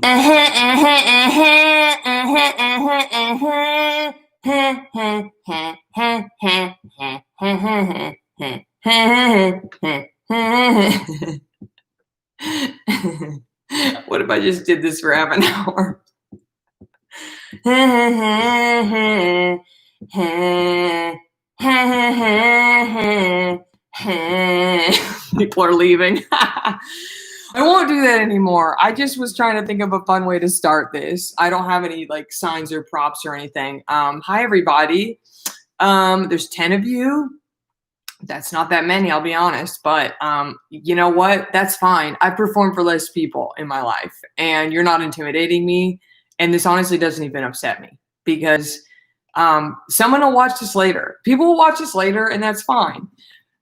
What if I just did this for half an hour? People are leaving. I won't do that anymore. I just was trying to think of a fun way to start this. I don't have any like signs or props or anything. Hi everybody. There's 10 of you. That's not that many, I'll be honest, but you know what? That's fine. I perform for less people in my life, and you're not intimidating me. And this honestly doesn't even upset me because someone will watch this later. People will watch this later, and that's fine.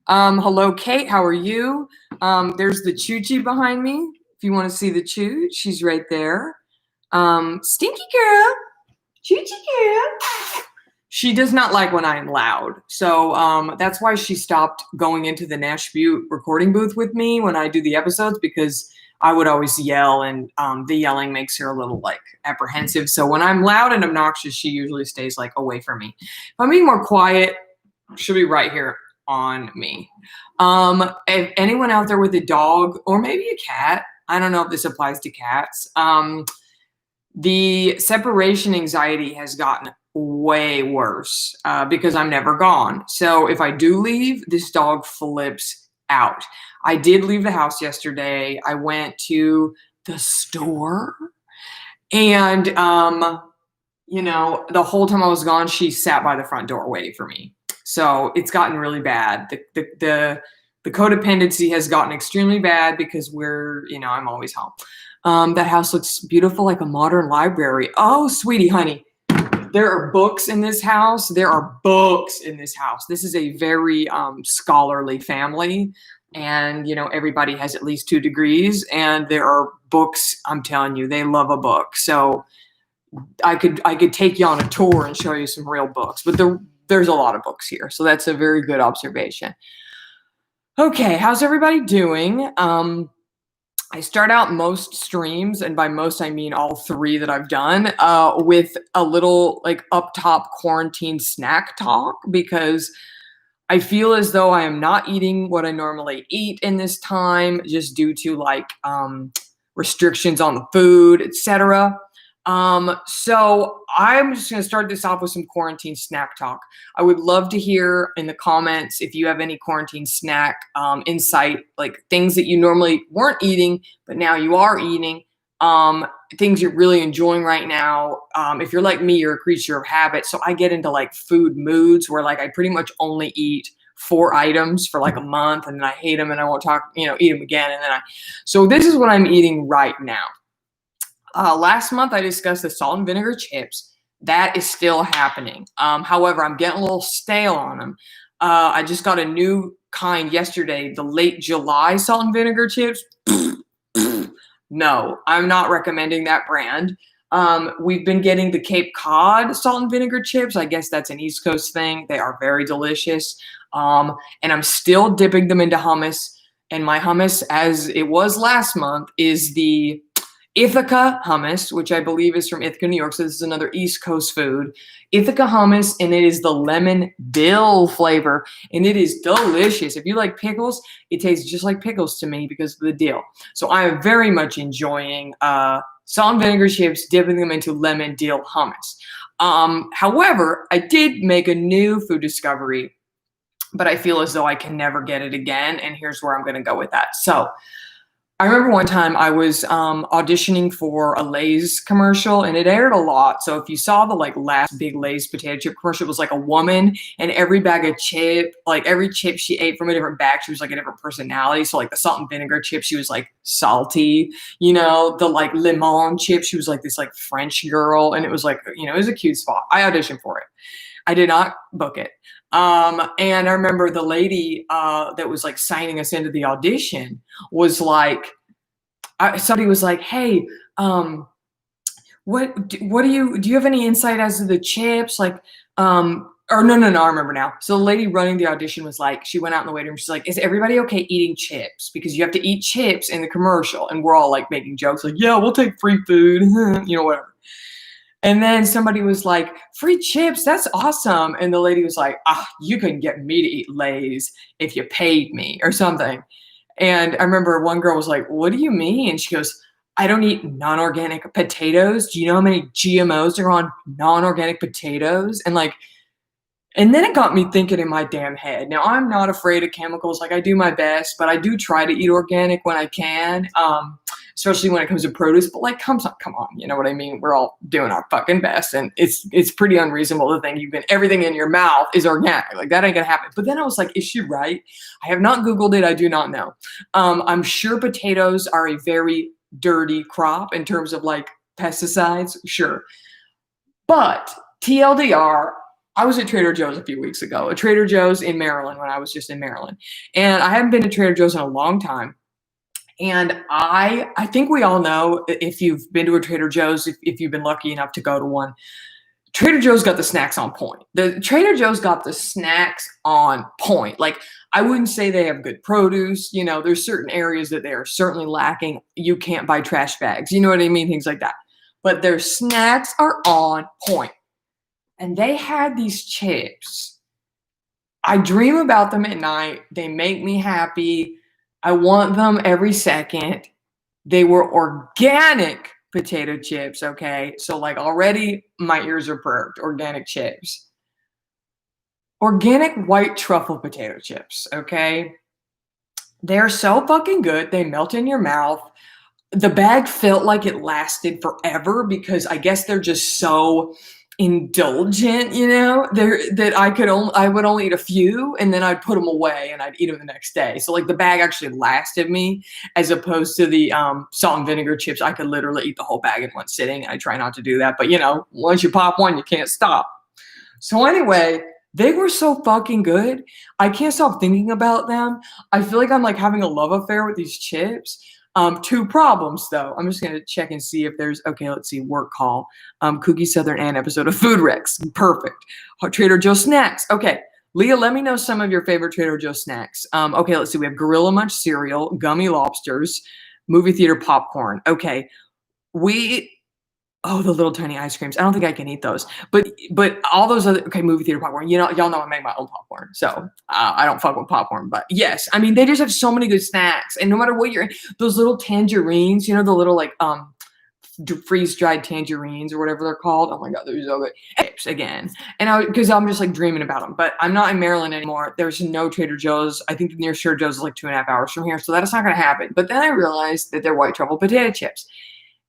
Hello, Kate. How are you? There's the Choochie behind me. If you want to see the Chooch, she's right there. Stinky girl. Choochie girl. She does not like when I am loud. So that's why she stopped going into the Nash Butte recording booth with me when I do the episodes, because I would always yell, and the yelling makes her a little like apprehensive. So when I'm loud and obnoxious, she usually stays like away from me. If I'm being more quiet, she'll be right here on me. If anyone out there with a dog or maybe a cat, I don't know if this applies to cats, the separation anxiety has gotten way worse because I'm never gone. So if I do leave, this dog flips out. I did leave the house yesterday. I went to the store, and you know, the whole time I was gone, she sat by the front door waiting for me. So it's gotten really bad. The codependency has gotten extremely bad because I'm always home. That house looks beautiful, like a modern library. Oh, sweetie, honey. There are books in this house. There are books in this house. This is a very scholarly family. And, you know, everybody has at least 2 degrees. And there are books. I'm telling you, they love a book. So I could take you on a tour and show you some real books. But there's a lot of books here. So that's a very good observation. Okay, how's everybody doing? I start out most streams, and by most I mean all 3 that I've done, with a little like up top quarantine snack talk, because I feel as though I am not eating what I normally eat in this time, just due to like restrictions on the food, etc. So I'm just going to start this off with some quarantine snack talk. I would love to hear in the comments if you have any quarantine snack insight, like things that you normally weren't eating, but now you are eating, things you're really enjoying right now. If you're like me, you're a creature of habit. So I get into like food moods where like I pretty much only eat 4 items for like a month, and then I hate them and I won't eat them again. And then so this is what I'm eating right now. Last month, I discussed the salt and vinegar chips. That is still happening. However, I'm getting a little stale on them. I just got a new kind yesterday, the late July salt and vinegar chips. No, I'm not recommending that brand. We've been getting the Cape Cod salt and vinegar chips. I guess that's an East Coast thing. They are very delicious. And I'm still dipping them into hummus. And my hummus, as it was last month, is the Ithaca hummus, which I believe is from Ithaca, New York. So this is another East Coast food. Ithaca hummus, and it is the lemon dill flavor, and it is delicious. If you like pickles, it tastes just like pickles to me because of the dill. So I am very much enjoying salt and vinegar chips, dipping them into lemon dill hummus. However, I did make a new food discovery, but I feel as though I can never get it again, and here's where I'm going to go with that. So I remember one time I was auditioning for a Lay's commercial, and it aired a lot. So if you saw the like last big Lay's potato chip commercial, it was like a woman, and every bag of chip, like every chip she ate from a different bag, she was like a different personality. So like the salt and vinegar chip, she was like salty, you know, the like lemon chip, she was like this like French girl, and it was like, you know, it was a cute spot. I auditioned for it. I did not book it. And I remember the lady that was like signing us into the audition was like, somebody was like, hey, what do you have any insight as to the chips? Like, or no, I remember now. So the lady running the audition was like, she went out in the waiting room. She's like, is everybody okay eating chips? Because you have to eat chips in the commercial. And we're all like making jokes like, yeah, we'll take free food, whatever. And then somebody was like, free chips, that's awesome. And the lady was like, you couldn't get me to eat Lay's if you paid me or something. And I remember one girl was like, what do you mean? And she goes, I don't eat non-organic potatoes. Do you know how many GMOs are on non-organic potatoes? And then it got me thinking in my damn head. Now, I'm not afraid of chemicals. Like, I do my best, but I do try to eat organic when I can, especially when it comes to produce. But, like, come on, you know what I mean? We're all doing our fucking best, and it's pretty unreasonable to think everything in your mouth is organic. Like, that ain't gonna happen. But then I was like, is she right? I have not Googled it. I do not know. I'm sure potatoes are a very dirty crop in terms of, like, pesticides. Sure. But TLDR, I was at Trader Joe's a few weeks ago, at Trader Joe's in Maryland when I was just in Maryland. And I haven't been to Trader Joe's in a long time. And I think we all know, if you've been to a Trader Joe's, if you've been lucky enough to go to one, Trader Joe's got the snacks on point. The Trader Joe's got the snacks on point. Like, I wouldn't say they have good produce. There's certain areas that they are certainly lacking. You can't buy trash bags. You know what I mean? Things like that. But their snacks are on point. And they had these chips. I dream about them at night. They make me happy. I want them every second. They were organic potato chips, okay? So, like, already my ears are perked. Organic chips. Organic white truffle potato chips, okay? They're so fucking good. They melt in your mouth. The bag felt like it lasted forever because I guess they're just so indulgent, that I would only eat a few and then I'd put them away and I'd eat them the next day. So, like, the bag actually lasted me, as opposed to the salt and vinegar chips. I could literally eat the whole bag in one sitting. I try not to do that, but once you pop one, you can't stop. So anyway, they were so fucking good. I can't stop thinking about them. I feel like I'm like having a love affair with these chips. Two problems though. I'm just gonna check and see if there's, okay, let's see, work call. Cookie Southern Ann episode of Food Rex. Perfect. Trader Joe snacks. Okay. Leah, let me know some of your favorite Trader Joe snacks. Okay, let's see. We have Gorilla Munch cereal, gummy lobsters, movie theater popcorn. Okay. The little tiny ice creams. I don't think I can eat those, but all those other, okay, movie theater popcorn. Y'all know I make my own popcorn, so I don't fuck with popcorn. But yes, I mean, they just have so many good snacks, and no matter what those little tangerines, the little like freeze dried tangerines or whatever they're called. Oh my god, they're so good. Chips again, and because I'm just like dreaming about them. But I'm not in Maryland anymore. There's no Trader Joe's. I think the nearest Trader Joe's is like 2.5 hours from here, so that is not going to happen. But then I realized that they're white truffle potato chips.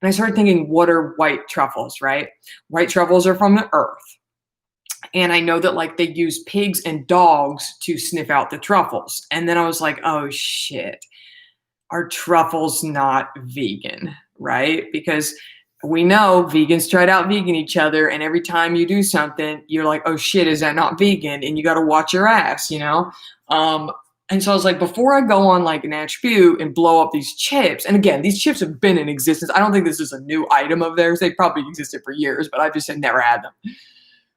And I started thinking, what are white truffles, right? White truffles are from the earth. And I know that, like, they use pigs and dogs to sniff out the truffles. And then I was like, oh shit, are truffles not vegan, right? Because we know vegans try to out vegan each other. And every time you do something, you're like, oh shit, is that not vegan? And you got to watch your ass, And so I was like, before I go on like an attribute and blow up these chips, and again, these chips have been in existence. I don't think this is a new item of theirs. They probably existed for years, but I just had never had them. I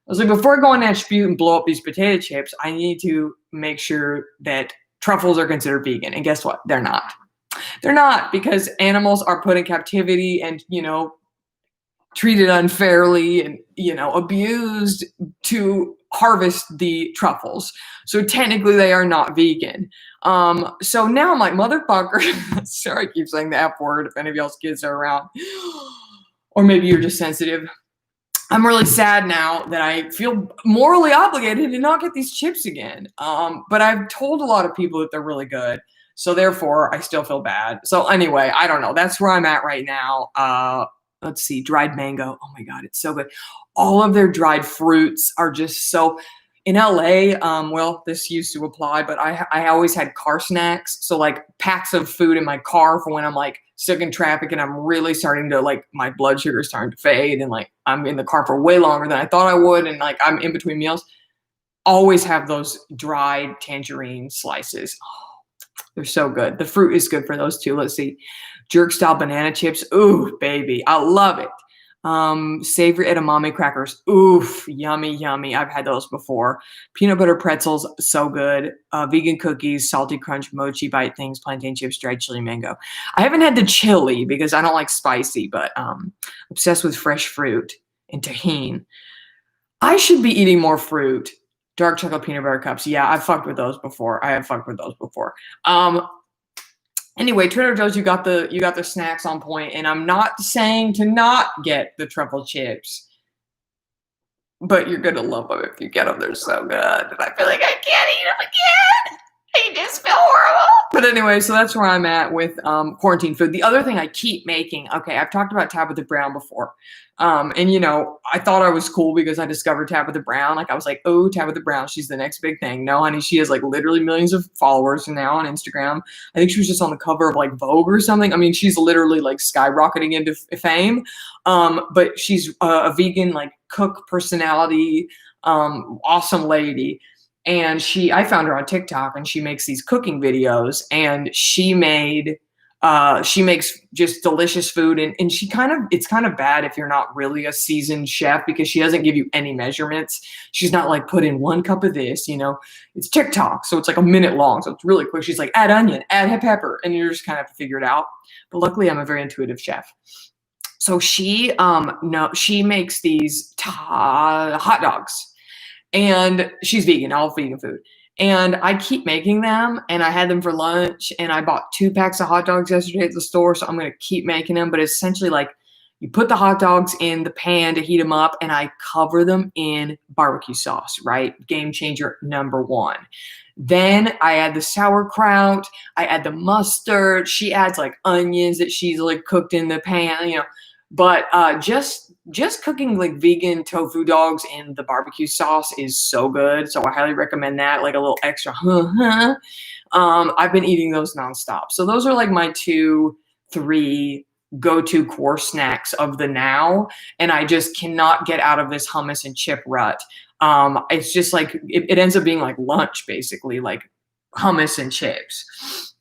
was like, before I go on an attribute and blow up these potato chips, I need to make sure that truffles are considered vegan. And guess what? They're not. They're not, because animals are put in captivity and, treated unfairly and, abused to harvest the truffles. So technically they are not vegan. So now I'm like, motherfucker. Sorry, I keep saying the F word if any of y'all's kids are around. Or maybe you're just sensitive. I'm really sad now that I feel morally obligated to not get these chips again. But I've told a lot of people that they're really good. So therefore, I still feel bad. So anyway, I don't know. That's where I'm at right now. Let's see, dried mango. Oh my God, it's so good. All of their dried fruits are just so, in LA, well, this used to apply, but I always had car snacks. So like packs of food in my car for when I'm like stuck in traffic and I'm really starting to like, my blood sugar is starting to fade and like I'm in the car for way longer than I thought I would. And like I'm in between meals. Always have those dried tangerine slices. Oh, they're so good. The fruit is good for those too. Let's see. Jerk style banana chips. Ooh, baby. I love it. Savory edamame crackers. Oof, yummy, yummy. I've had those before. Peanut butter pretzels, so good. Vegan cookies, salty crunch, mochi bite things, plantain chips, dried chili mango. I haven't had the chili because I don't like spicy, but obsessed with fresh fruit and tahini. I should be eating more fruit. Dark chocolate peanut butter cups. Yeah, I've fucked with those before. I have fucked with those before. Anyway, Trader Joe's, you got the snacks on point, and I'm not saying to not get the truffle chips, but you're gonna love them if you get them. They're so good, and I feel like I can't eat them again. I just feel horrible. But anyway, so that's where I'm at with quarantine food. The other thing I keep making, okay, I've talked about Tabitha Brown before. And you know, I thought I was cool because I discovered Tabitha Brown. Like I was like, oh, Tabitha Brown, she's the next big thing. No, honey, she has like literally millions of followers now on Instagram. I think she was just on the cover of like Vogue or something. I mean, she's literally like skyrocketing into fame. But she's a vegan, like cook personality, awesome lady. And I found her on TikTok, and she makes these cooking videos, and she makes just delicious food. And it's kind of bad if you're not really a seasoned chef because she doesn't give you any measurements. She's not like, put in 1 cup of this, you know, it's TikTok. So it's like a minute long. So it's really quick. She's like, add onion, add pepper. And you're just kind of have to figure it out. But luckily I'm a very intuitive chef. So she makes these hot dogs. And she's vegan, all vegan food. And I keep making them, and I had them for lunch, and I bought 2 packs of hot dogs yesterday at the store, so I'm going to keep making them. But it's essentially like you put the hot dogs in the pan to heat them up, and I cover them in barbecue sauce, right? Game changer #1. Then I add the sauerkraut, I add the mustard. She adds like onions that she's like cooked in the pan, you know. But just cooking like vegan tofu dogs in the barbecue sauce is so good. So I highly recommend that, like a little extra. I've been eating those nonstop. So those are like my 2-3 go-to core snacks of the now. And I just cannot get out of this hummus and chip rut. It's just like, it ends up being like lunch, basically, like hummus and chips.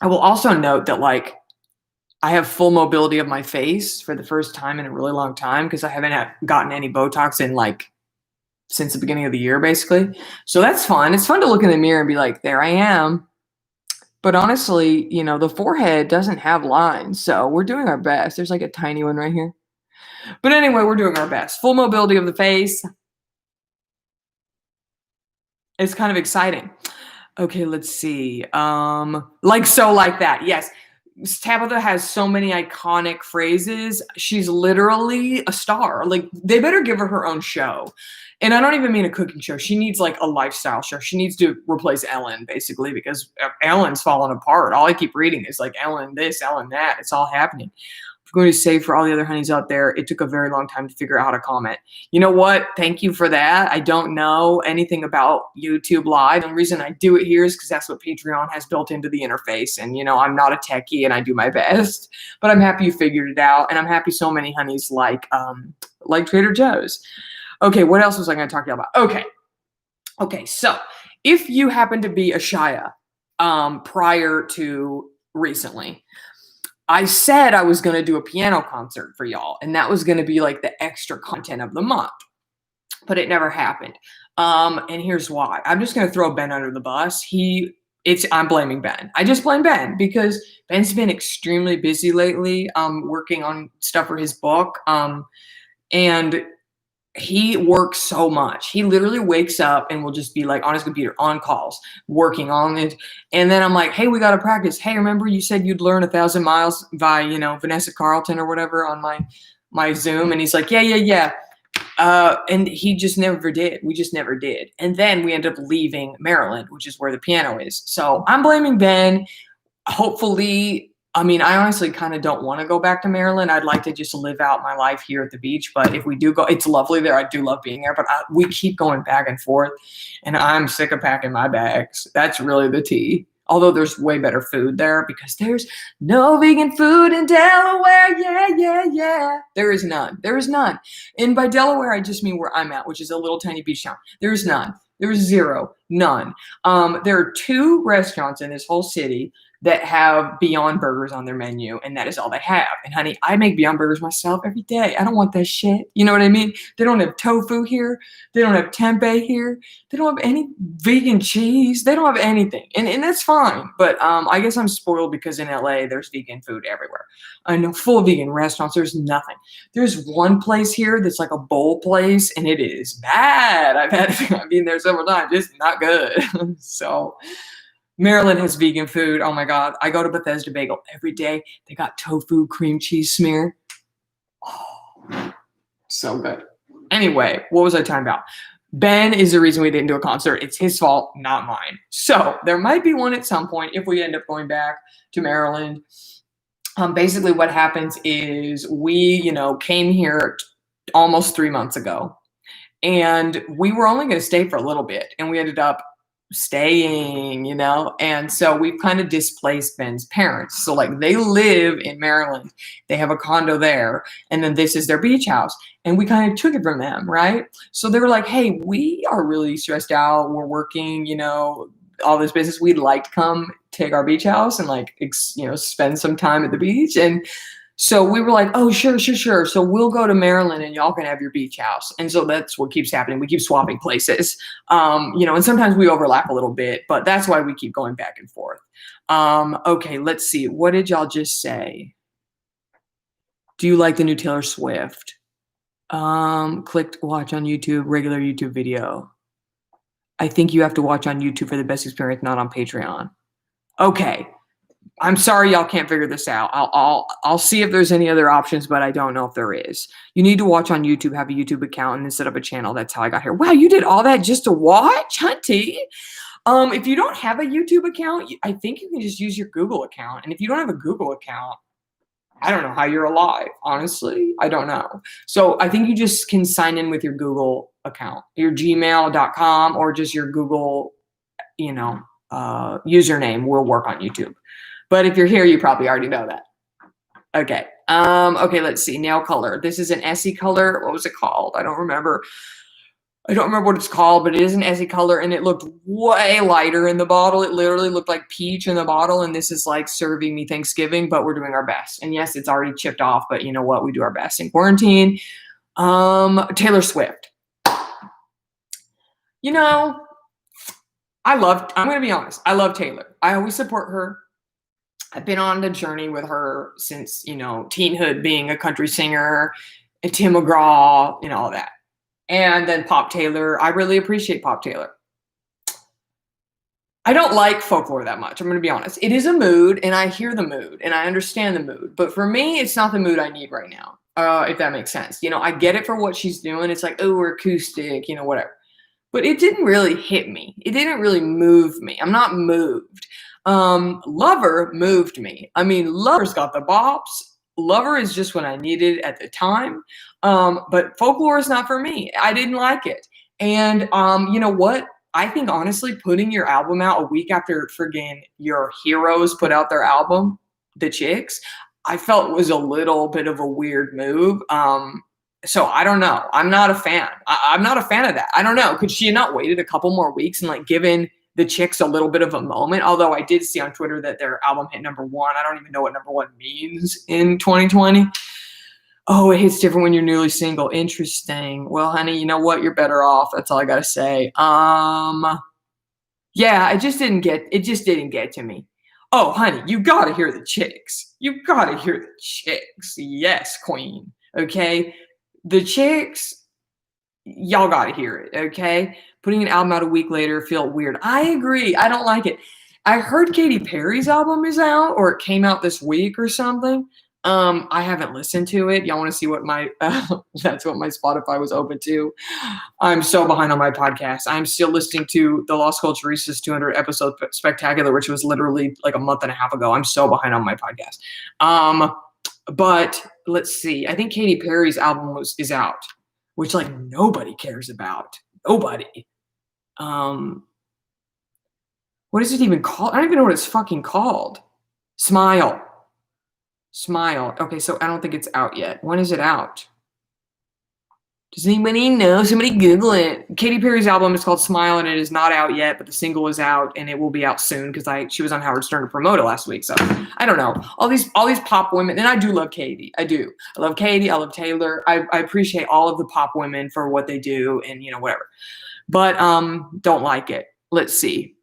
I will also note that like, I have full mobility of my face for the first time in a really long time because I haven't gotten any Botox in like since the beginning of the year, basically. So that's fun. It's fun to look in the mirror and be like, there I am. But honestly, you know, the forehead doesn't have lines. So we're doing our best. There's like a tiny one right here. But anyway, we're doing our best. Full mobility of the face. It's kind of exciting. Okay, let's see. Like that. Yes. Tabitha has so many iconic phrases. She's literally a star. Like, they better give her own show. And I don't even mean a cooking show. She needs like a lifestyle show. She needs to replace Ellen, basically, because Ellen's falling apart. All I keep reading is like Ellen this, Ellen that. It's all happening. I'm going to say for all the other honeys out there, it took a very long time to figure out how to comment. You know what? Thank you for that. I don't know anything about YouTube Live. And the reason I do it here is because that's what Patreon has built into the interface. And, you know, I'm not a techie and I do my best. But I'm happy you figured it out. And I'm happy so many honeys like Trader Joe's. Okay, what else was I going to talk to you about? Okay, so if you happen to be a Shia prior to recently, I said I was going to do a piano concert for y'all, and that was going to be like the extra content of the month, but it never happened. And here's why. I'm just going to throw Ben under the bus. I'm blaming Ben. I just blame Ben because Ben's been extremely busy lately, working on stuff for his book. And he works so much. He literally wakes up and will just be like on his computer on calls, working on it. And then I'm like, hey, we got to practice. Hey, remember you said you'd learn 1,000 miles by, you know, Vanessa Carlton or whatever on my Zoom. And he's like, yeah. And he just never did. We just never did. And then we end up leaving Maryland, which is where the piano is. So I'm blaming Ben. Hopefully, I mean, I honestly kind of don't want to go back to Maryland. I'd like to just live out my life here at the beach. But if we do go, it's lovely there. I do love being there. But we keep going back and forth. And I'm sick of packing my bags. That's really the tea. Although there's way better food there because there's no vegan food in Delaware. Yeah. There is none. And by Delaware, I just mean where I'm at, which is a little tiny beach town. There's none. There's zero. None. There are 2 restaurants in this whole city that have Beyond Burgers on their menu, and that is all they have. And honey, I make Beyond Burgers myself every day. I don't want that shit. You know what I mean? They don't have tofu here. They don't have tempeh here. They don't have any vegan cheese. They don't have anything. And that's fine. But I guess I'm spoiled because in LA, there's vegan food everywhere. I know full vegan restaurants. There's nothing. There's one place here that's like a bowl place, and it is bad. I've been there several times. It's not good. So Maryland has vegan food. Oh my God. I go to Bethesda Bagel every day. They got tofu cream cheese smear. Oh, so good. Anyway, what was I talking about? Ben is the reason we didn't do a concert. It's his fault, not mine. So there might be one at some point if we end up going back to Maryland. Basically what happens is we, came here almost 3 months ago, and we were only going to stay for a little bit, and we ended up staying, and so we've kind of displaced Ben's parents. So like they live in Maryland, they have a condo there, and then this is their beach house, and we kind of took it from them, right? So they were like, hey, we are really stressed out, we're working, all this business, we'd like to come take our beach house and spend some time at the beach. And so we were like, oh, sure. So we'll go to Maryland and y'all can have your beach house. And so that's what keeps happening. We keep swapping places, and sometimes we overlap a little bit, but that's why we keep going back and forth. Okay, let's see. What did y'all just say? Do you like the new Taylor Swift? Clicked watch on YouTube, regular YouTube video. I think you have to watch on YouTube for the best experience, not on Patreon. Okay. I'm sorry y'all can't figure this out. I'll see if there's any other options, but I don't know if there is. You need to watch on YouTube, have a YouTube account, and then set up a channel. That's how I got here. Wow, you did all that just to watch, Hunty? If you don't have a YouTube account, I think you can just use your Google account. And if you don't have a Google account, I don't know how you're alive. Honestly, I don't know. So I think you just can sign in with your Google account, your gmail.com, or just your Google, username will work on YouTube. But if you're here, you probably already know that. Okay. Okay, let's see. Nail color. This is an Essie color. What was it called? I don't remember what it's called, but it is an Essie color, and it looked way lighter in the bottle. It literally looked like peach in the bottle, and this is like serving me Thanksgiving, but we're doing our best. And yes, it's already chipped off, but you know what? We do our best in quarantine. Taylor Swift. I'm going to be honest. I love Taylor. I always support her. I've been on the journey with her since, teenhood, being a country singer, and Tim McGraw, all that. And then Pop Taylor. I really appreciate Pop Taylor. I don't like folklore that much. I'm going to be honest. It is a mood, and I hear the mood, and I understand the mood. But for me, it's not the mood I need right now, if that makes sense. I get it for what she's doing. It's like, oh, we're acoustic, whatever. But it didn't really hit me. It didn't really move me. I'm not moved. Lover moved me. I mean, Lover's got the bops. Lover is just what I needed at the time. But folklore is not for me. I didn't like it. And you know what? I think honestly, putting your album out a week after friggin' your heroes put out their album, The Chicks, I felt was a little bit of a weird move. So I don't know. I'm not a fan. I'm not a fan of that. I don't know. Could she have not waited a couple more weeks and given the Chicks a little bit of a moment? Although I did see on Twitter that their album hit #1. I don't even know what #1 means in 2020. Oh, it hits different when you're newly single. Interesting. Well, honey, you know what? You're better off. That's all I gotta say. Yeah, it just didn't get to me. Oh, honey, you gotta hear the Chicks. You gotta hear the Chicks. Yes, queen. Okay. The Chicks, y'all gotta hear it, okay? Putting an album out a week later felt weird. I agree. I don't like it. I heard Katy Perry's album is out, or it came out this week or something. I haven't listened to it. Y'all want to see what my that's what my Spotify was open to. I'm so behind on my podcast. I'm still listening to the Lost Culturistas 200 episode spectacular, which was literally like a month and a half ago. I'm so behind on my podcast. But let's see. I think Katy Perry's album is out, which nobody cares about. Nobody. What is it even called? I don't even know what it's fucking called. Smile. Okay, so I don't think it's out yet. When is it out? Does anybody know? Somebody Google it. Katy Perry's album is called Smile, and it is not out yet, but the single is out, and it will be out soon because she was on Howard Stern to promote it last week. So I don't know. All these pop women, and I do love Katy. I do. I love Katy. I love Taylor. I appreciate all of the pop women for what they do, and whatever. But don't like it. Let's see.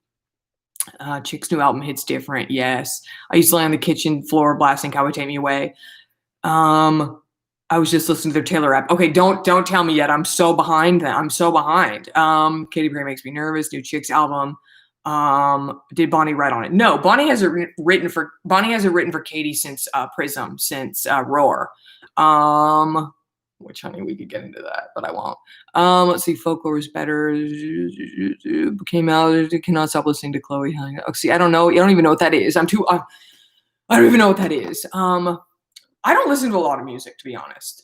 Chick's new album hits different. Yes. I used to lay on the kitchen floor blasting Cowboy Take Me Away. I was just listening to their Taylor rap. Okay, don't tell me yet. I'm so behind that. I'm so behind. Katy Perry makes me nervous. New Chick's album. Did Bonnie write on it? No, Bonnie hasn't written for Katy since Prism, since Roar. Which, honey, we could get into that, but I won't. Let's see. Folklore is better. Came out. Cannot stop listening to Chloe. Oh, see, I don't know. I don't even know what that is. I don't even know what that is. I don't listen to a lot of music, to be honest.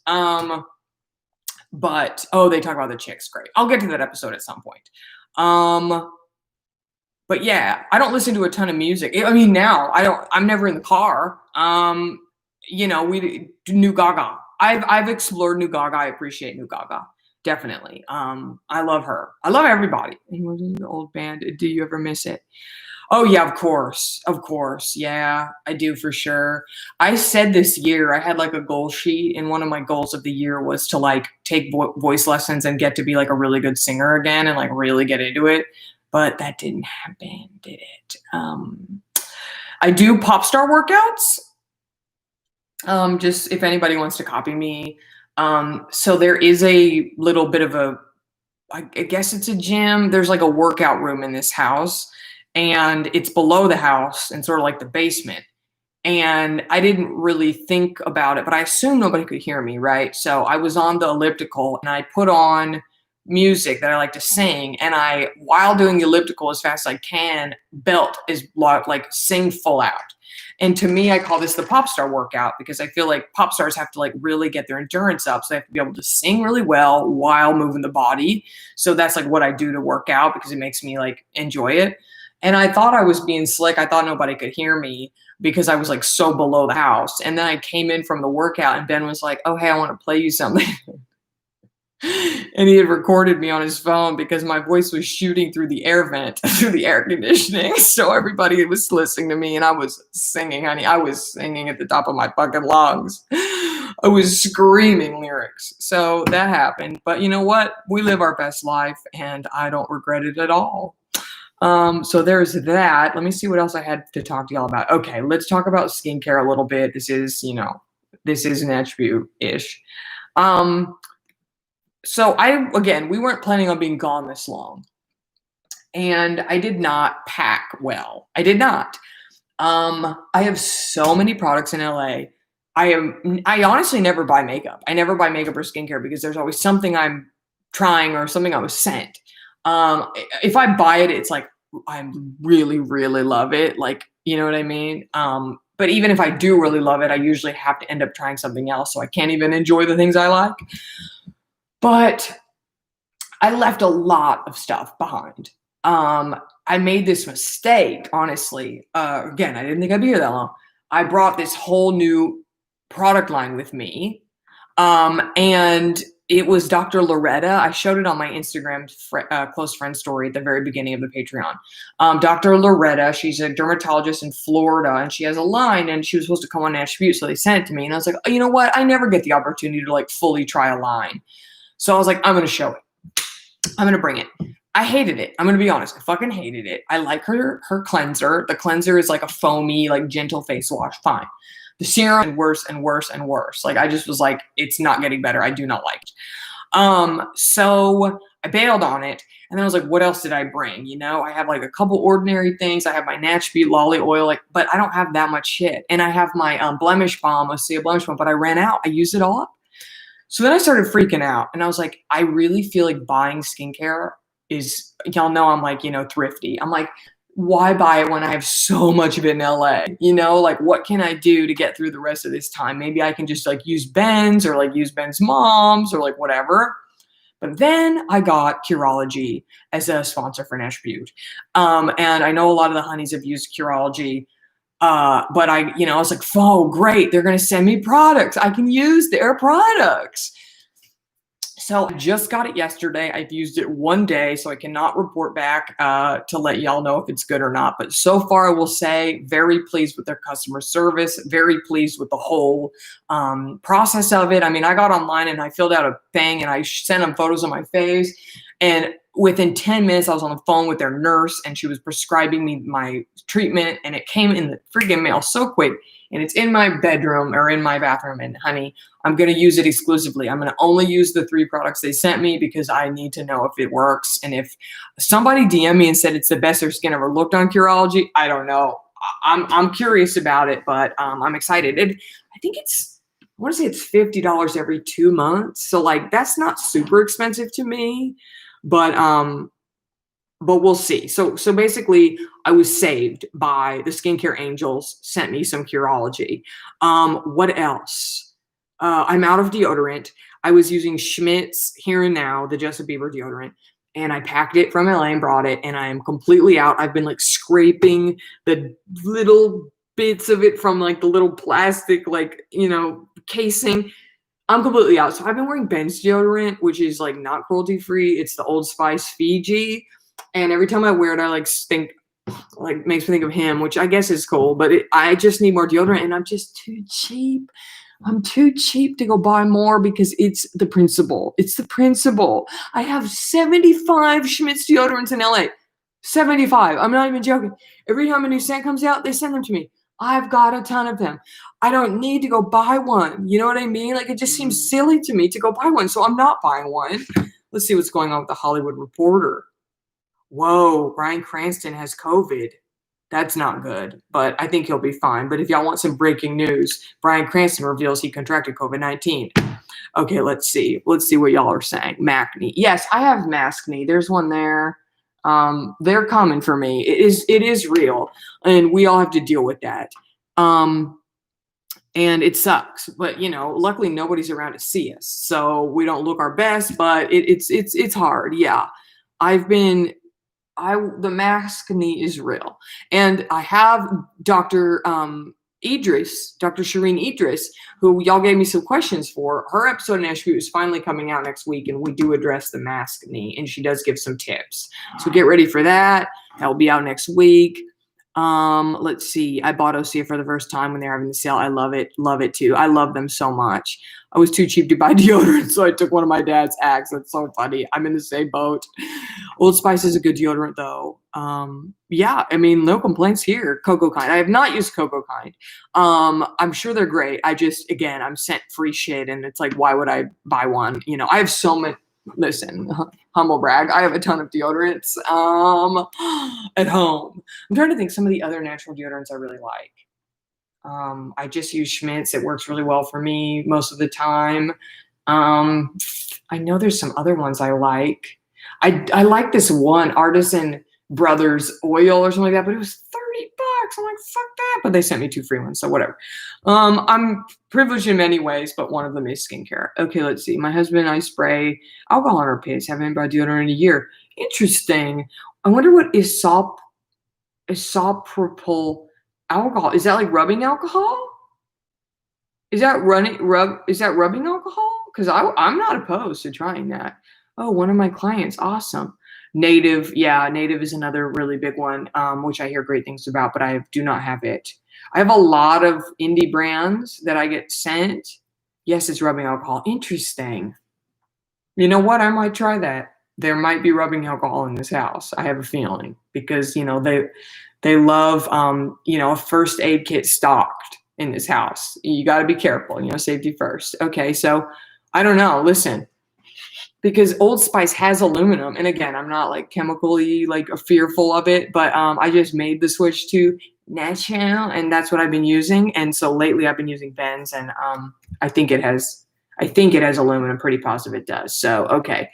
But they talk about the chicks. Great. I'll get to that episode at some point. But yeah, I don't listen to a ton of music. I mean, now I'm never in the car. We do New Gaga. I've explored New Gaga. I appreciate New Gaga. Definitely. I love her. I love everybody. An old band. Do you ever miss it? Oh yeah, of course. Of course. Yeah, I do for sure. I said this year, I had like a goal sheet, and one of my goals of the year was to like take voice lessons and get to be like a really good singer again and like really get into it. But that didn't happen, did it? I do pop star workouts. Just if anybody wants to copy me. So there is a little bit of I guess it's a gym. There's like a workout room in this house, and it's below the house and sort of like the basement. And I didn't really think about it, but I assumed nobody could hear me, right? So I was on the elliptical and I put on music that I like to sing, and while doing the elliptical as fast as I can, belt is like sing full out. And to me, I call this the pop star workout because I feel like pop stars have to like really get their endurance up. So they have to be able to sing really well while moving the body. So that's like what I do to work out because it makes me like enjoy it. And I thought I was being slick. I thought nobody could hear me because I was like so below the house. And then I came in from the workout and Ben was like, oh, hey, I want to play you something. And he had recorded me on his phone because my voice was shooting through the air vent, through the air conditioning. So everybody was listening to me and I was singing, honey. I was singing at the top of my fucking lungs. I was screaming lyrics. So that happened. But you know what? We live our best life and I don't regret it at all. So there's that. Let me see what else I had to talk to y'all about. Okay, let's talk about skincare a little bit. This is an attribute-ish. So we weren't planning on being gone this long. And I did not pack well. I did not. I have so many products in LA. I honestly never buy makeup. I never buy makeup or skincare because there's always something I'm trying or something I was sent. If I buy it, it's like, I really, really love it. Like, you know what I mean? But even if I do really love it, I usually have to end up trying something else. So I can't even enjoy the things I like. But I left a lot of stuff behind. I made this mistake, honestly. Again, I didn't think I'd be here that long. I brought this whole new product line with me. And it was Dr. Loretta. I showed it on my Instagram close friend story at the very beginning of the Patreon. Dr. Loretta, she's a dermatologist in Florida, and she has a line, and she was supposed to come on Nash Butte, so they sent it to me. And I was like, oh, you know what? I never get the opportunity to like fully try a line. So I was like, I'm going to show it. I'm going to bring it. I hated it. I'm going to be honest. I fucking hated it. I like her cleanser. The cleanser is like a foamy, like gentle face wash. Fine. The serum worse and worse and worse. Like I just was like, it's not getting better. I do not like it. So I bailed on it. And then I was like, what else did I bring? I have like a couple ordinary things. I have my Natch Beauty Lolly Oil, but I don't have that much shit. And I have my blemish balm, Osea blemish balm, but I ran out. I used it all up. So then I started freaking out and I was like, I really feel like buying skincare is, y'all know I'm like, thrifty. I'm like, why buy it when I have so much of it in LA? Like what can I do to get through the rest of this time? Maybe I can just like use Ben's or like use Ben's mom's or like whatever. But then I got Curology as a sponsor for Nash Butte. And I know a lot of the honeys have used Curology. But I was like, oh, great. They're going to send me products. I can use their products. So I just got it yesterday. I've used it one day, so I cannot report back to let y'all know if it's good or not. But so far, I will say very pleased with their customer service, very pleased with the whole process of it. I mean, I got online and I filled out a thing and I sent them photos of my face. And within 10 minutes, I was on the phone with their nurse and she was prescribing me my treatment. And it came in the freaking mail so quick. And it's in my bedroom or in my bathroom. And honey, I'm going to use it exclusively. I'm going to only use the 3 products they sent me because I need to know if it works. And if somebody DM me and said it's the best their skin ever looked on Curology, I don't know. I'm curious about it, but I'm excited. I think I want to say it's $50 every 2 months. So like that's not super expensive to me, but we'll see. So basically, I was saved by the Skincare Angels sent me some Curology. What else? I'm out of deodorant. I was using Schmidt's Here and Now, the Justin Bieber deodorant, and I packed it from LA and brought it, and I am completely out. I've been like scraping the little bits of it from like the little plastic, like, casing. I'm completely out. So I've been wearing Ben's deodorant, which is like not cruelty free. It's the Old Spice Fiji. And every time I wear it, I makes me think of him, which I guess is cool, but I just need more deodorant and I'm just too cheap. I'm too cheap to go buy more because it's the principle. It's the principle. I have 75 Schmidt's deodorants in LA. 75. I'm not even joking. Every time a new scent comes out, they send them to me. I've got a ton of them. I don't need to go buy one. You know what I mean? Like, it just seems silly to me to go buy one. So I'm not buying one. Let's see what's going on with the Hollywood Reporter. Whoa, Bryan Cranston has COVID. That's not good, but I think he'll be fine. But if y'all want some breaking news, Bryan Cranston reveals he contracted COVID-19. Okay, let's see. Let's see what y'all are saying. Maskne. Yes, I have Maskne. There's one there. They're common for me. It is real, and we all have to deal with that. And it sucks, but luckily nobody's around to see us, so we don't look our best. But it's hard. Yeah, the Maskne is real. And I have Dr. Idris, Dr. Shireen Idris, who y'all gave me some questions for. Her episode in Ashby is finally coming out next week, and we do address the Maskne, and she does give some tips. So get ready for that. That'll be out next week. Let's see. I bought Osea for the first time when they're having the sale. I love it. Love it too. I love them so much. I was too cheap to buy deodorant, so I took one of my dad's Axe. That's so funny. I'm in the same boat. Old Spice is a good deodorant though. Yeah, I mean, no complaints here. Coco Kind. I have not used Coco Kind. I'm sure they're great. I'm sent free shit, and it's like, why would I buy one? I have so many. Listen, humble brag. I have a ton of deodorants at home. I'm trying to think some of the other natural deodorants I really like. I just use Schmidt's. It works really well for me most of the time. I know there's some other ones I like. I like this one Artisan Brothers oil or something like that, but it was $30. I'm like, fuck that. But they sent me 2 free ones, so whatever. I'm privileged in many ways, but one of them is skincare. Okay, let's see. My husband and I spray alcohol on our piss. Haven't bought deodorant in a year. Interesting. I wonder what isopropyl alcohol. Is that like rubbing alcohol? Is that rubbing alcohol? Because I'm not opposed to trying that. Oh, one of my clients. Awesome. Native. Yeah, Native is another really big one, which I hear great things about, but I do not have it. I have a lot of indie brands that I get sent. Yes, it's rubbing alcohol. Interesting. You know what? I might try that. There might be rubbing alcohol in this house. I have a feeling because, they love, a first aid kit stocked in this house. You got to be careful, safety first. Okay, so I don't know. Listen, because Old Spice has aluminum, and again, I'm not like chemically like fearful of it, but I just made the switch to natural, and that's what I've been using. And so lately, I've been using Ben's, and I think it has aluminum. Pretty positive it does. So okay.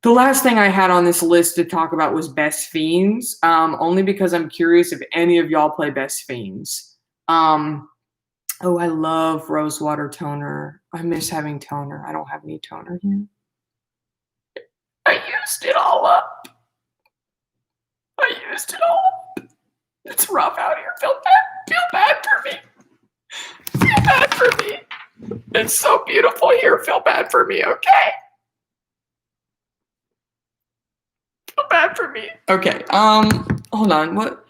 The last thing I had on this list to talk about was Best Fiends, only because I'm curious if any of y'all play Best Fiends. Oh, I love Rosewater toner. I miss having toner. I don't have any toner here. I used it all up. It's rough out here. Feel bad for me. Feel bad for me. It's so beautiful here. Feel bad for me, okay? bad for me. Okay. Hold on. What?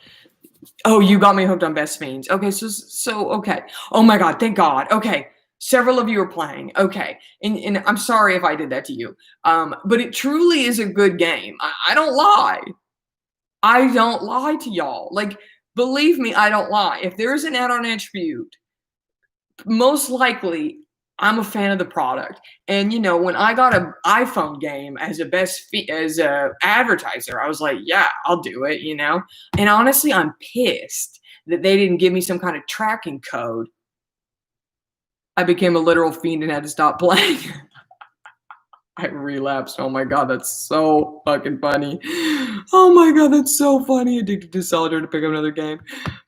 Oh, you got me hooked on Best Fiends. Okay, okay. Oh my God, thank God. Okay. Several of you are playing. Okay. And I'm sorry if I did that to you. But it truly is a good game. I don't lie. I don't lie to y'all. Like, believe me, I don't lie. If there's an add-on attribute, most likely I'm a fan of the product. And you know, when I got an iPhone game as a advertiser, I was like, yeah, I'll do it, you know? And honestly, I'm pissed that they didn't give me some kind of tracking code. I became a literal fiend and had to stop playing. I relapsed. Oh my God, that's so fucking funny. Oh my God, that's so funny. Addicted to Solitaire to pick up another game.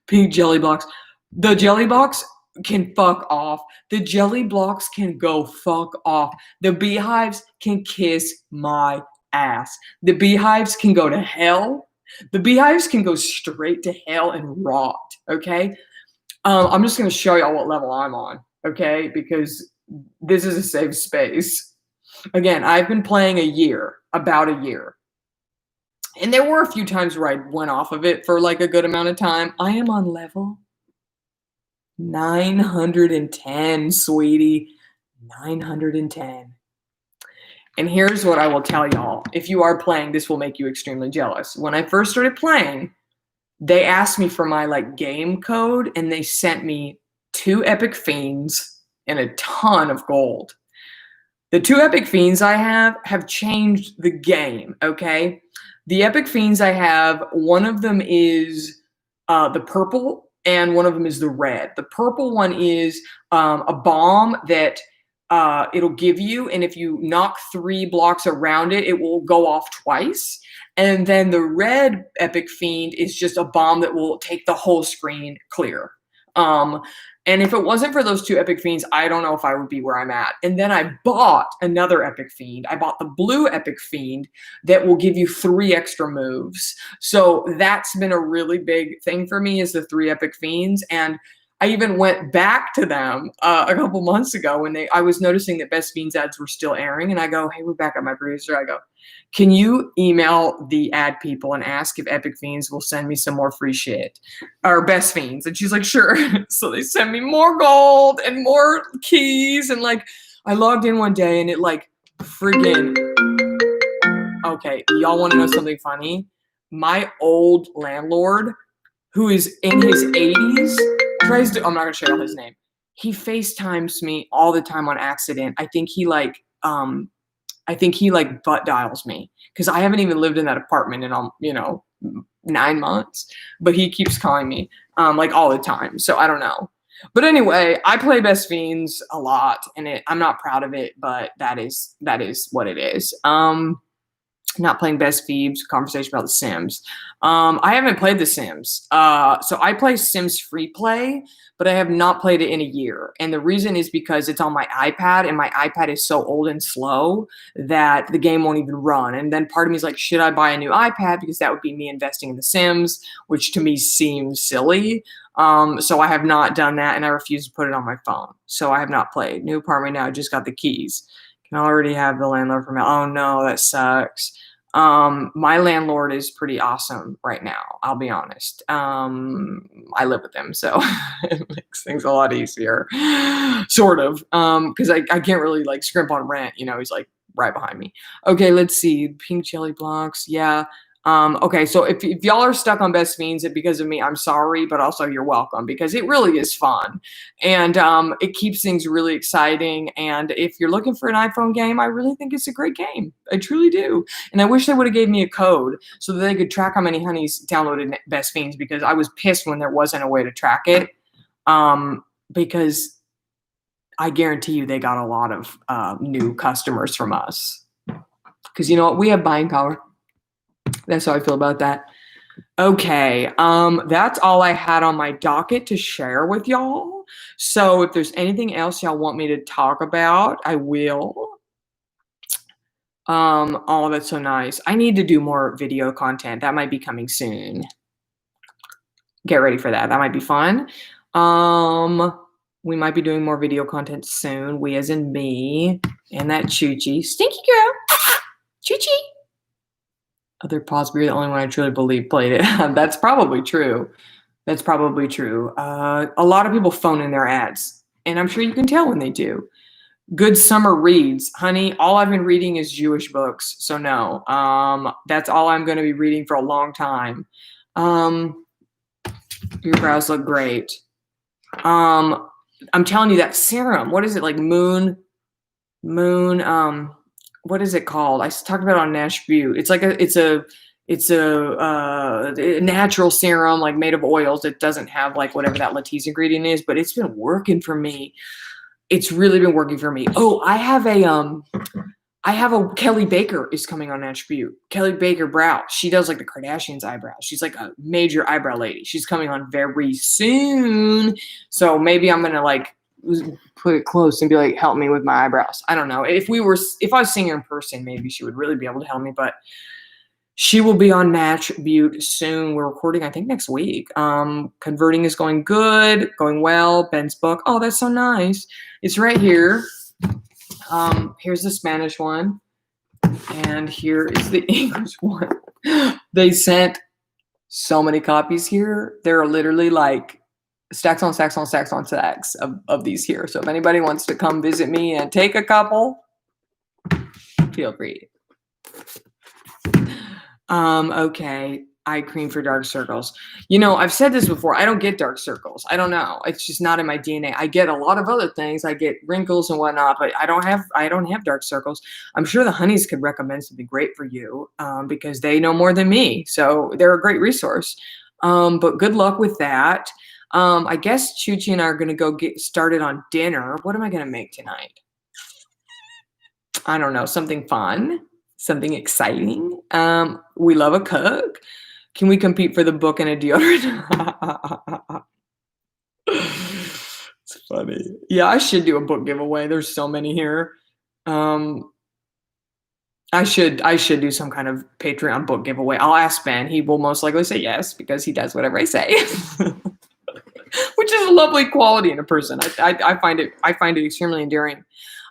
Pink jelly blocks. The jelly blocks can fuck off. The jelly blocks can go fuck off. The beehives can kiss my ass. The beehives can go to hell. The beehives can go straight to hell and rot. Okay. I'm just gonna show y'all what level I'm on. Okay, because this is a safe space. Again, I've been playing about a year. And there were a few times where I went off of it for like a good amount of time. I am on level 910, sweetie. 910. And here's what I will tell y'all. If you are playing, this will make you extremely jealous. When I first started playing, they asked me for my like game code and they sent me 2 epic fiends and a ton of gold. The 2 epic fiends I have changed the game, okay? The epic fiends I have, one of them is the purple and one of them is the red. The purple one is a bomb that it'll give you, and if you knock 3 blocks around it, it will go off twice. And then the red epic fiend is just a bomb that will take the whole screen clear. And if it wasn't for those 2 epic fiends, I don't know if I would be where I'm at. And then I bought another epic fiend. I bought the blue epic fiend that will give you 3 extra moves. So that's been a really big thing for me, is the 3 epic fiends. And I even went back to them a couple months ago when I was noticing that Best Fiends ads were still airing. And I go, hey, we're back at my producer. I go, can you email the ad people and ask if Epic Fiends will send me some more free shit or Best Fiends? And she's like, sure. So they sent me more gold and more keys. And like, I logged in one day and it like friggin'. Okay, y'all want to know something funny? My old landlord, who is in his 80s, tries to, I'm not gonna share his name. He FaceTimes me all the time on accident. I think he like butt dials me because I haven't even lived in that apartment in 9 months, but he keeps calling me like all the time. So I don't know. But anyway, I play Best Fiends a lot and I'm not proud of it, but that is what it is. Not playing Best Fiends, conversation about The Sims. I haven't played The Sims. So I play Sims Free Play, but I have not played it in a year. And the reason is because it's on my iPad, and my iPad is so old and slow that the game won't even run. And then part of me is like, should I buy a new iPad? Because that would be me investing in The Sims, which to me seems silly. So I have not done that, and I refuse to put it on my phone. So I have not played. New apartment now, I just got the keys. Can already have the landlord from oh no, that sucks. My landlord is pretty awesome right now, I'll be honest. I live with him, so it makes things a lot easier. Sort of. Because I can't really like scrimp on rent, he's like right behind me. Okay, let's see. Pink jelly blocks, yeah. Okay, so if y'all are stuck on Best Fiends because of me, I'm sorry, but also you're welcome because it really is fun. And it keeps things really exciting. And if you're looking for an iPhone game, I really think it's a great game. I truly do. And I wish they would have gave me a code so that they could track how many honeys downloaded Best Fiends, because I was pissed when there wasn't a way to track it. Because I guarantee you they got a lot of new customers from us. Because you know what? We have buying power. That's how I feel about that. Okay, that's all I had on my docket to share with y'all. So if there's anything else y'all want me to talk about, I will. Oh, that's so nice. I need to do more video content. That might be coming soon. Get ready for that. That might be fun. We might be doing more video content soon. We as in me and that Choochie. Stinky girl. Choochie. Other possibly the only one I truly believe played it. That's probably true. That's probably true. A lot of people phone in their ads, and I'm sure you can tell when they do. Good summer reads, honey. All I've been reading is Jewish books, so no. That's all I'm going to be reading for a long time. Um, your brows look great. I'm telling you that serum. What is it like? Moon. What is it called? I talked about it on Nash Butte. It's a natural serum like made of oils. It doesn't have like whatever that Latisse ingredient is, but it's been working for me. It's really been working for me. Oh, I have a Kelly Baker is coming on Nash Butte. Kelly Baker brow. She does like the Kardashians' eyebrows. She's like a major eyebrow lady. She's coming on very soon. So maybe I'm gonna like put it close and be like, help me with my eyebrows. I don't know. If I was seeing her in person, maybe she would really be able to help me, but she will be on Nash Butte soon. We're recording, I think, next week. Converting is going good, going well. Ben's book. Oh, that's so nice. It's right here. Here's the Spanish one. And here is the English one. They sent so many copies here. There are literally like stacks on stacks on stacks on stacks of these here. So if anybody wants to come visit me and take a couple, feel free. Okay. Eye cream for dark circles. You know, I've said this before. I don't get dark circles. I don't know. It's just not in my DNA. I get a lot of other things. I get wrinkles and whatnot, but I don't have dark circles. I'm sure the honeys could recommend something great for you, because they know more than me. So they're a great resource. But good luck with that. I guess Chuchi and I are going to go get started on dinner. What am I going to make tonight? I don't know. Something fun, something exciting. We love a cook. Can we compete for the book and a deodorant? It's funny. Yeah, I should do a book giveaway. There's so many here. I should do some kind of Patreon book giveaway. I'll ask Ben. He will most likely say yes because he does whatever I say. Which is a lovely quality in a person. I find it extremely endearing.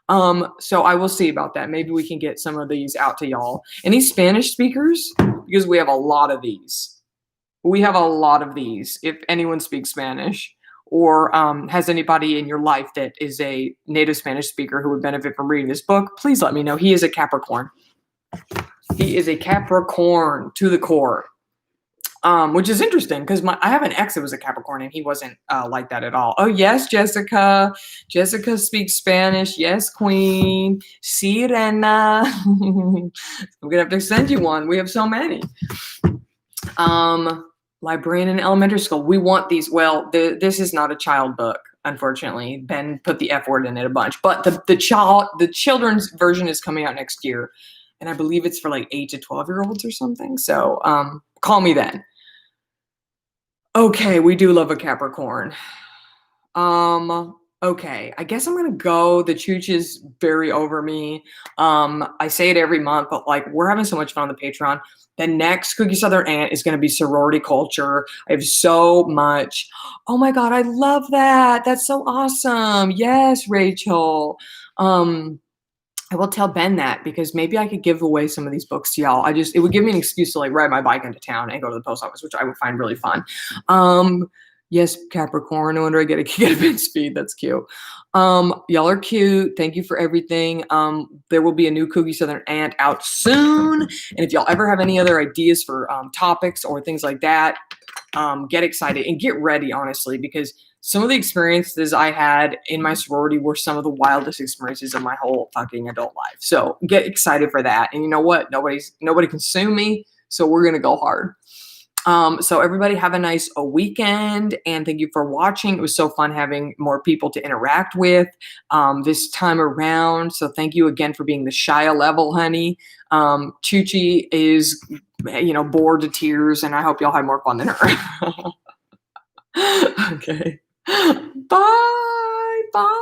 So I will see about that. Maybe we can get some of these out to y'all. Any Spanish speakers? Because we have a lot of these. We have a lot of these. If anyone speaks Spanish or has anybody in your life that is a native Spanish speaker who would benefit from reading this book, please let me know. He is a Capricorn. He is a Capricorn to the core. Which is interesting because I have an ex that was a Capricorn and he wasn't like that at all. Oh, yes, Jessica. Jessica speaks Spanish. Yes, Queen. Sirena. I'm going to have to send you one. We have so many. Librarian in elementary school. We want these. Well, this is not a child book, unfortunately. Ben put the F word in it a bunch. But the children's version is coming out next year. And I believe it's for like 8 to 12-year-olds or something. So call me then. Okay, we do love a Capricorn. Okay, I guess I'm gonna go. The chooch is very over me. I say it every month, but like we're having so much fun on the Patreon. The next Cookie Southern Aunt is gonna be sorority culture. I have so much. Oh my god, I love that. That's so awesome. Yes, Rachel. I will tell Ben that because maybe I could give away some of these books to y'all. It would give me an excuse to like ride my bike into town and go to the post office, which I would find really fun. Yes, Capricorn. No wonder I get a kick out of Ben's speed. That's cute. Y'all are cute. Thank you for everything. There will be a new Cookie Southern Aunt out soon. And if y'all ever have any other ideas for topics or things like that, get excited and get ready, honestly, because some of the experiences I had in my sorority were some of the wildest experiences of my whole fucking adult life. So get excited for that. And you know what? Nobody can sue me. So we're going to go hard. So everybody have a nice weekend and thank you for watching. It was so fun having more people to interact with this time around. So thank you again for being the Shia level, honey. Chuchi is, bored to tears and I hope y'all had more fun than her. Okay. Bye. Bye.